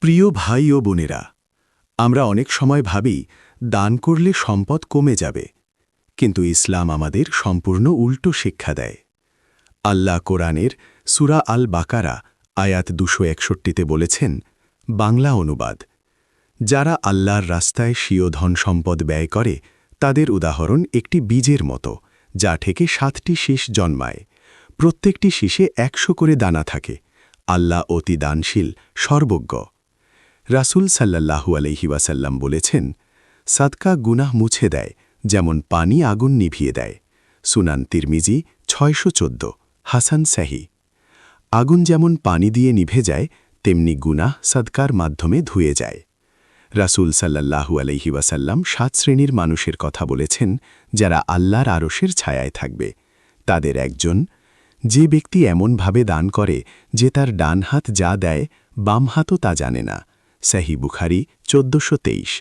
প্রিয় ভাই ও বোনেরা, আমরা অনেক সময় ভাবি দান করলে সম্পদ কমে যাবে, কিন্তু ইসলাম আমাদের সম্পূর্ণ উল্টো শিক্ষা দেয়। আল্লাহ কোরআনের সূরা আল বাকারা আয়াত 261-তে বলেছেন, বাংলা অনুবাদ, যারা আল্লাহর রাস্তায় স্বীয় ধন সম্পদ ব্যয় করে তাদের উদাহরণ একটি বীজের মতো, যা থেকে 7টি শীষ জন্মায়। প্রত্যেকটি শীষে 100 করে দানা থাকে। আল্লাহ অতি দানশীল, সর্বজ্ঞ। রাসূল সাল্লাল্লাহু আলাইহি ওয়াসাল্লাম বলেছেন, সাদকা গুনাহ মুছে দেয়, যেমন পানি আগুন নিভিয়ে দেয়। সুনান তিরমিজি 614, হাসান সাহি। আগুন যেমন পানি দিয়ে নিভে যায়, তেমনি গুনাহ সাদকার মাধ্যমে ধুয়ে যায়। রাসূল সাল্লাল্লাহু আলাইহি ওয়াসাল্লাম 7 শ্রেণীর মানুষের কথা বলেছেন, যারা আল্লাহর আরশের ছায়ায় থাকবে। তাদের একজন, যে ব্যক্তি এমনভাবে দান করে যে তার ডান হাত যা দেয় বাম হাতও তা জানে না। সহিহ বুখারী 1423।